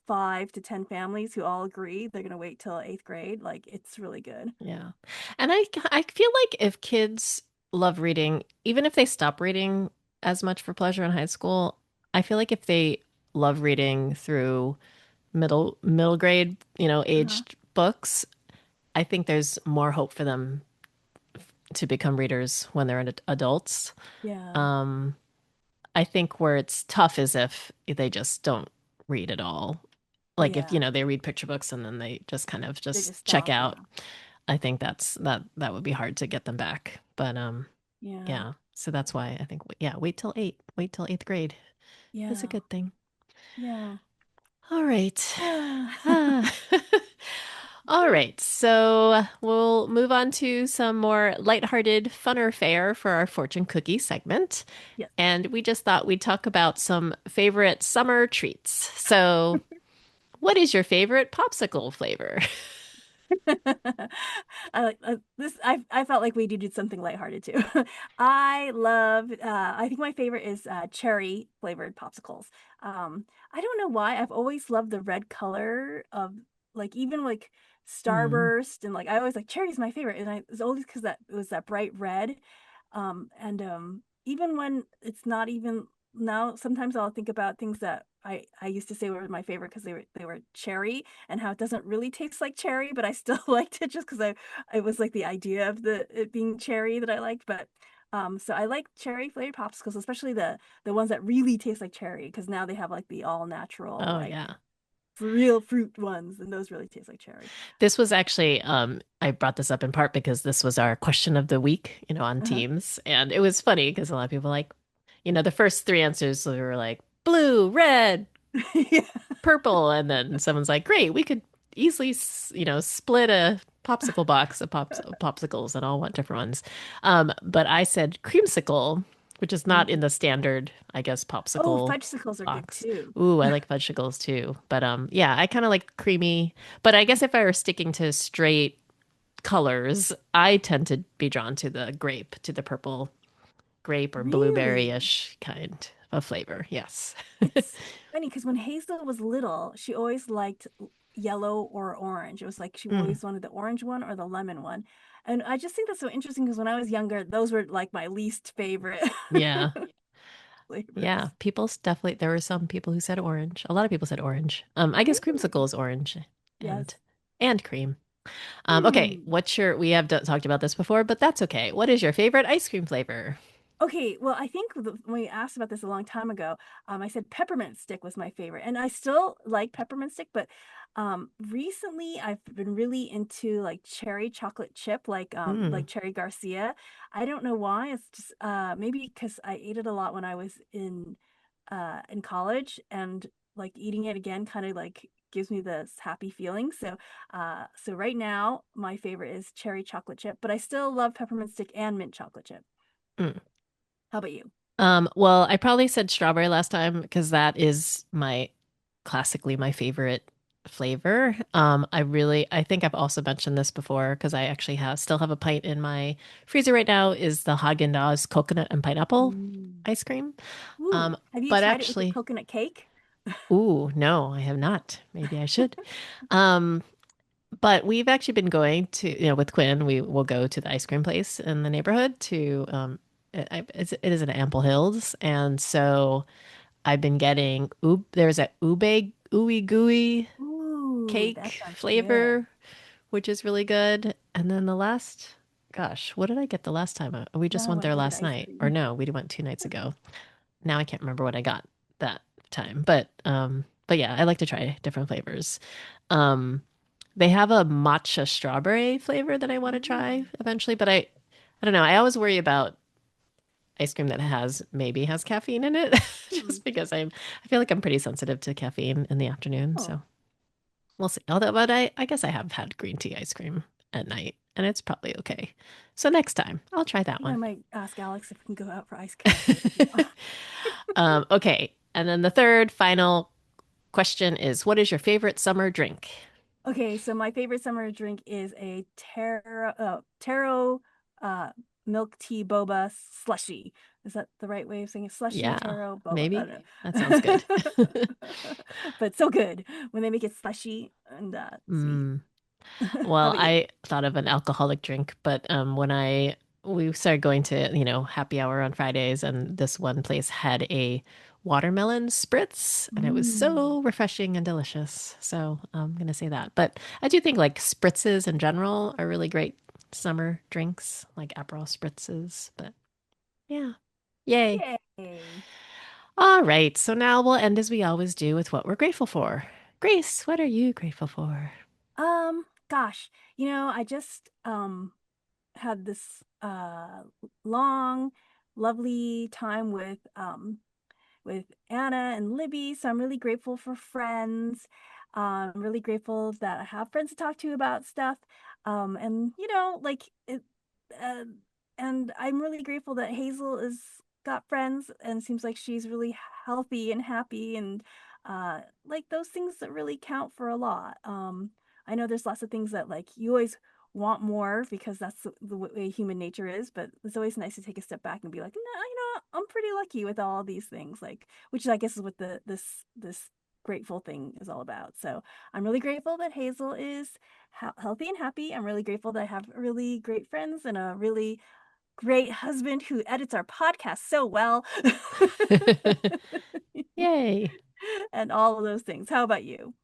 [SPEAKER 2] 5 to 10 families who all agree they're gonna wait till eighth grade, like it's really good.
[SPEAKER 1] Yeah. And I feel like if kids love reading, even if they stop reading as much for pleasure in high school, I feel like if they love reading through middle grade,
[SPEAKER 2] Uh-huh.
[SPEAKER 1] aged books, I think there's more hope for them to become readers when they're adults.
[SPEAKER 2] Yeah.
[SPEAKER 1] Um, I think where it's tough is if they just don't read at all. Like if,
[SPEAKER 2] Yeah.
[SPEAKER 1] they read picture books and then they just kind of
[SPEAKER 2] They
[SPEAKER 1] just
[SPEAKER 2] just
[SPEAKER 1] check
[SPEAKER 2] stop.
[SPEAKER 1] out.
[SPEAKER 2] Yeah.
[SPEAKER 1] I think that would be hard to get them back. But
[SPEAKER 2] Yeah.
[SPEAKER 1] yeah. So that's why I think yeah, wait till 8. Wait till 8th grade is a
[SPEAKER 2] Yeah.
[SPEAKER 1] good thing.
[SPEAKER 2] Yeah.
[SPEAKER 1] All right. Ah. All right. So we'll move on to some more lighthearted, funner fare for our fortune cookie segment.
[SPEAKER 2] Yes.
[SPEAKER 1] And we just thought we'd talk about some favorite summer treats. So, what is your favorite popsicle flavor?
[SPEAKER 2] I like this. I felt like we did something lighthearted too. I love. I think my favorite is cherry flavored popsicles. I don't know why. I've always loved the red color of like even like
[SPEAKER 1] Mm,
[SPEAKER 2] Starburst and like I always like cherry's my favorite, and it's always because that it was that bright red. And even when it's not even now, sometimes I'll think about things that I used to say were my favorite because they were cherry and how it doesn't really taste like cherry, but I still liked it just because I was like the idea of it being cherry that I liked. But so I like cherry flavored popsicles, especially the ones that really taste like cherry because now they have like the all natural
[SPEAKER 1] oh
[SPEAKER 2] like
[SPEAKER 1] yeah.
[SPEAKER 2] for real fruit ones, and those really taste like cherry.
[SPEAKER 1] This was actually I brought this up in part because this was our question of the week, on
[SPEAKER 2] Uh-huh.
[SPEAKER 1] Teams. And it was funny because a lot of people like, the first three answers were like blue, red,
[SPEAKER 2] Yeah.
[SPEAKER 1] purple, and then someone's like, "Great, we could easily, split a popsicle box of popsicles and all want different ones." But I said creamsicle, which is not in
[SPEAKER 2] Mm.
[SPEAKER 1] the standard, I guess,
[SPEAKER 2] Oh,
[SPEAKER 1] popsicle
[SPEAKER 2] fudgesicles are good
[SPEAKER 1] box.
[SPEAKER 2] too.
[SPEAKER 1] Ooh, I like fudgesicles too. But yeah, I kind of like creamy. But I guess if I were sticking to straight colors, I tend to be drawn to the grape, to the purple grape or
[SPEAKER 2] Really?
[SPEAKER 1] blueberry-ish kind of flavor. Yes.
[SPEAKER 2] It's funny because when Hazel was little, she always liked yellow or orange. It was like she
[SPEAKER 1] Mm,
[SPEAKER 2] always wanted the orange one or the lemon one. And I just think that's so interesting because when I was younger, those were like my least favorite
[SPEAKER 1] yeah. Yeah,
[SPEAKER 2] flavors.
[SPEAKER 1] definitely, there were some people who said orange. A lot of people said orange. I guess creamsicle
[SPEAKER 2] Really?
[SPEAKER 1] is orange and
[SPEAKER 2] Yes.
[SPEAKER 1] cream. Okay,
[SPEAKER 2] Hmm.
[SPEAKER 1] we have talked about this before, but that's okay. What is your favorite ice cream flavor?
[SPEAKER 2] Okay, well, I think when we asked about this a long time ago, I said peppermint stick was my favorite, and I still like peppermint stick, but recently I've been really into like cherry chocolate chip,
[SPEAKER 1] Mm,
[SPEAKER 2] like Cherry Garcia. I don't know why. It's just maybe because I ate it a lot when I was in college, and like eating it again kind of like gives me this happy feeling. So right now my favorite is cherry chocolate chip, but I still love peppermint stick and mint chocolate chip.
[SPEAKER 1] mm.
[SPEAKER 2] How about you?
[SPEAKER 1] Well, I probably said strawberry last time because that is classically my favorite flavor. I think I've also mentioned this before because I actually still have a pint in my freezer right now is the Haagen-Dazs coconut and pineapple
[SPEAKER 2] Mm.
[SPEAKER 1] ice cream.
[SPEAKER 2] Ooh, have you
[SPEAKER 1] But
[SPEAKER 2] tried it with the
[SPEAKER 1] actually,
[SPEAKER 2] coconut cake?
[SPEAKER 1] ooh, no, I have not. Maybe I should. Um, but we've actually been going to, with Quinn, we will go to the ice cream place in the neighborhood to it is in Ample Hills, and so I've been getting there's a ooey gooey
[SPEAKER 2] Ooh, that
[SPEAKER 1] cake
[SPEAKER 2] sounds good.
[SPEAKER 1] flavor, which is really good. And then gosh, what did I get the last time? We just
[SPEAKER 2] Now I
[SPEAKER 1] went
[SPEAKER 2] want
[SPEAKER 1] there
[SPEAKER 2] to go get
[SPEAKER 1] last
[SPEAKER 2] ice
[SPEAKER 1] night, or
[SPEAKER 2] cream.
[SPEAKER 1] no, we went 2 nights ago. Now I can't remember what I got that time, but yeah, I like to try different flavors. Um, they have a matcha strawberry flavor that I want to
[SPEAKER 2] Ooh.
[SPEAKER 1] try eventually, but I don't know. I always worry about ice cream that maybe has caffeine in it,
[SPEAKER 2] Hmm.
[SPEAKER 1] just because I feel like I'm pretty sensitive to caffeine in the afternoon.
[SPEAKER 2] Oh,
[SPEAKER 1] So we'll see. Although, but I guess I have had green tea ice cream at night, and it's probably okay. So next time I'll try
[SPEAKER 2] I
[SPEAKER 1] that
[SPEAKER 2] think I
[SPEAKER 1] one.
[SPEAKER 2] might ask Alex if we can go out for ice cream too.
[SPEAKER 1] Okay, and then the third final question is, what is your favorite summer drink?
[SPEAKER 2] Okay, so my favorite summer drink is a taro uh, milk tea boba slushy. Is that the right way of saying it? Slushy
[SPEAKER 1] Yeah,
[SPEAKER 2] taro boba. I
[SPEAKER 1] maybe
[SPEAKER 2] don't
[SPEAKER 1] that sounds good.
[SPEAKER 2] know. But so good when they make it slushy and sweet.
[SPEAKER 1] Mm.
[SPEAKER 2] How
[SPEAKER 1] Well,
[SPEAKER 2] about you?
[SPEAKER 1] I thought of an alcoholic drink, but when we started going to, happy hour on Fridays, and this one place had a watermelon spritz, and it was
[SPEAKER 2] Mm.
[SPEAKER 1] so refreshing and delicious. So I'm gonna say that. But I do think like spritzes in general are really great summer drinks, like Aperol spritzes. But yeah, yay.
[SPEAKER 2] Yay.
[SPEAKER 1] All right, so now we'll end as we always do with what we're grateful for. Grace, what are you grateful for?
[SPEAKER 2] Gosh, I just had this long, lovely time with Anna and Libby. So I'm really grateful for friends. I'm really grateful that I have friends to talk to about stuff. And like it, uh, and I'm really grateful that Hazel is got friends and seems like she's really healthy and happy and like those things that really count for a lot. I know there's lots of things that like you always want more because that's the way human nature is, but it's always nice to take a step back and be like, no, I'm pretty lucky with all these things, like which I guess is what this grateful thing is all about. So I'm really grateful that Hazel is healthy and happy. I'm really grateful that I have really great friends and a really great husband who edits our podcast so well.
[SPEAKER 1] Yay.
[SPEAKER 2] And all of those things. How about you?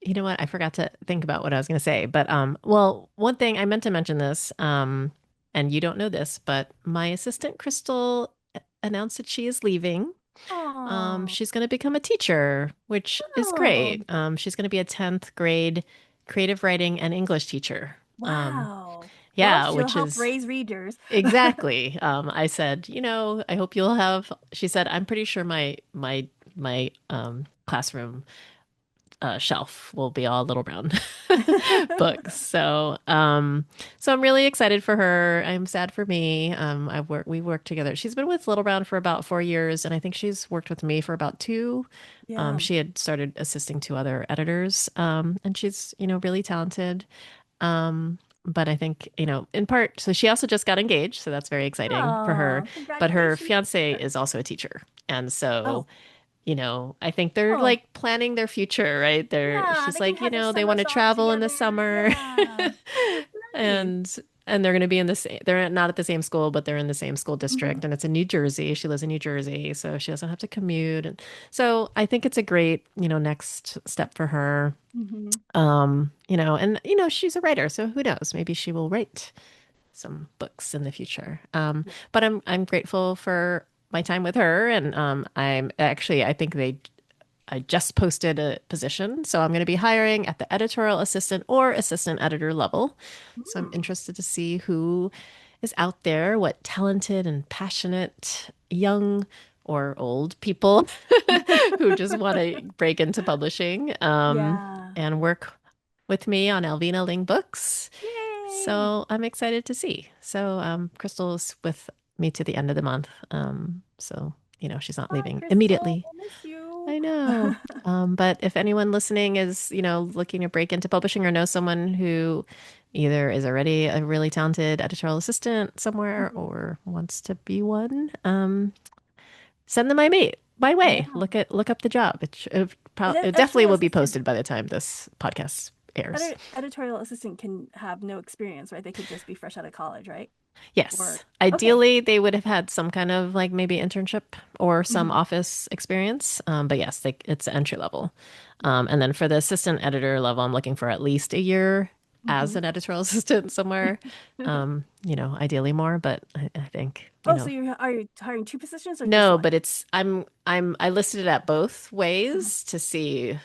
[SPEAKER 1] You know what? I forgot to think about what I was going to say, but well, one thing I meant to mention this, and you don't know this, but my assistant Crystal announced that she is leaving.
[SPEAKER 2] Oh,
[SPEAKER 1] She's going to become a teacher, which is
[SPEAKER 2] oh,
[SPEAKER 1] great. She's going to be a 10th grade creative writing and English teacher.
[SPEAKER 2] wow. Well,
[SPEAKER 1] Yeah,
[SPEAKER 2] she'll
[SPEAKER 1] which
[SPEAKER 2] help
[SPEAKER 1] is
[SPEAKER 2] raise readers.
[SPEAKER 1] exactly. I said, I hope you'll have, she said, I'm pretty sure my classroom shelf will be all little brown books. So I'm really excited for her. I'm sad for me. We worked together. She's been with Little Brown for about 4 years, and I think she's worked with me for about two.
[SPEAKER 2] Yeah.
[SPEAKER 1] She had started assisting two other editors, and she's, really talented. But I think, in part, so she also just got engaged, so that's very exciting for her.
[SPEAKER 2] Oh,
[SPEAKER 1] But her
[SPEAKER 2] congratulations.
[SPEAKER 1] fiance is also a teacher. And so
[SPEAKER 2] Oh,
[SPEAKER 1] I think they're
[SPEAKER 2] oh,
[SPEAKER 1] like planning their future, right?
[SPEAKER 2] yeah.
[SPEAKER 1] She's
[SPEAKER 2] They can
[SPEAKER 1] like,
[SPEAKER 2] have their
[SPEAKER 1] they want
[SPEAKER 2] summers
[SPEAKER 1] to
[SPEAKER 2] off
[SPEAKER 1] travel in the
[SPEAKER 2] together.
[SPEAKER 1] summer
[SPEAKER 2] Yeah. That's nice.
[SPEAKER 1] and they're going to be in the same, they're not at the same school, but they're in the same school
[SPEAKER 2] Hmm.
[SPEAKER 1] district and it's in New Jersey. She lives in New Jersey, so she doesn't have to commute. And so I think it's a great, next step for her.
[SPEAKER 2] Hmm.
[SPEAKER 1] And she's a writer, so who knows? Maybe she will write some books in the future.
[SPEAKER 2] Yeah.
[SPEAKER 1] But I'm grateful for my time with her, and I think I just posted a position, so I'm going to be hiring at the editorial assistant or assistant editor level. So I'm
[SPEAKER 2] Hmm.
[SPEAKER 1] interested to see who is out there, what talented and passionate young or old people who just want to break into publishing
[SPEAKER 2] Yeah.
[SPEAKER 1] and work with me on Alvina Ling books.
[SPEAKER 2] Yay.
[SPEAKER 1] So I'm excited to see. So Crystal's with me to the end of the month. So she's not
[SPEAKER 2] Bye,
[SPEAKER 1] leaving
[SPEAKER 2] Crystal.
[SPEAKER 1] immediately.
[SPEAKER 2] We'll miss you.
[SPEAKER 1] I know. But if anyone listening is, looking to break into publishing or know someone who either is already a really talented editorial assistant somewhere
[SPEAKER 2] Mhm.
[SPEAKER 1] or wants to be one, send them my way.
[SPEAKER 2] Yeah.
[SPEAKER 1] Look up the job.
[SPEAKER 2] It,
[SPEAKER 1] It
[SPEAKER 2] actually,
[SPEAKER 1] definitely
[SPEAKER 2] I
[SPEAKER 1] will
[SPEAKER 2] was
[SPEAKER 1] be
[SPEAKER 2] gonna say
[SPEAKER 1] posted by the time this podcast airs.
[SPEAKER 2] Editorial assistant can have no experience, right? They could just be fresh out of college, right? Or
[SPEAKER 1] Yes.
[SPEAKER 2] okay.
[SPEAKER 1] Ideally, they would have had some kind of like maybe internship or some
[SPEAKER 2] Hmm.
[SPEAKER 1] office experience. But yes, it's entry level.
[SPEAKER 2] Yeah.
[SPEAKER 1] And then for the assistant editor level, I'm looking for at least a year as
[SPEAKER 2] Hmm.
[SPEAKER 1] an editorial assistant somewhere. Ideally more, but I think,
[SPEAKER 2] Oh, so are you hiring two positions or just
[SPEAKER 1] no,
[SPEAKER 2] one?
[SPEAKER 1] but I listed it at both
[SPEAKER 2] Mhm.
[SPEAKER 1] ways to see
[SPEAKER 2] Which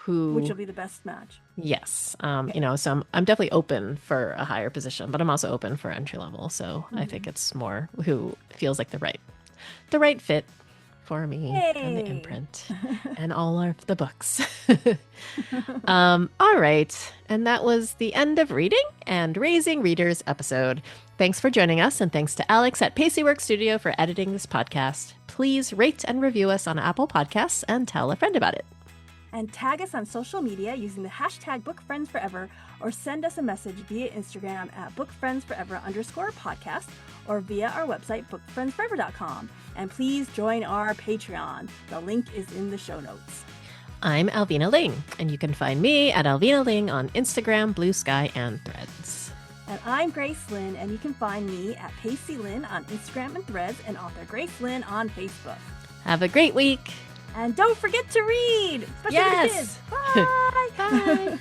[SPEAKER 1] who,
[SPEAKER 2] will be the best match?
[SPEAKER 1] yes.
[SPEAKER 2] Okay.
[SPEAKER 1] So I'm definitely open for a higher position, but I'm also open for entry level. So I think
[SPEAKER 2] Hmm.
[SPEAKER 1] it's more who feels like the right fit for me and the
[SPEAKER 2] Yay.
[SPEAKER 1] imprint and all of the books. All right. And that was the end of reading and raising readers episode. Thanks for joining us, and thanks to Alex at Paceywork Studio for editing this podcast. Please rate and review us on Apple Podcasts and tell a friend about it.
[SPEAKER 2] And tag us on social media using the hashtag BookFriendsForever, or send us a message via Instagram at BookFriendsForever_podcast, or via our website, bookfriendsforever.com. And please join our Patreon. The link is in the show notes.
[SPEAKER 1] I'm Alvina Ling, and you can find me at Alvina Ling on Instagram, Blue Sky, and Threads.
[SPEAKER 2] And I'm Grace Lynn, and you can find me at Pacey Lynn on Instagram and Threads, and author Grace Lynn on Facebook.
[SPEAKER 1] Have a great week.
[SPEAKER 2] And don't forget to read, especially for the kids.
[SPEAKER 1] Yes.
[SPEAKER 2] Bye.
[SPEAKER 1] Bye.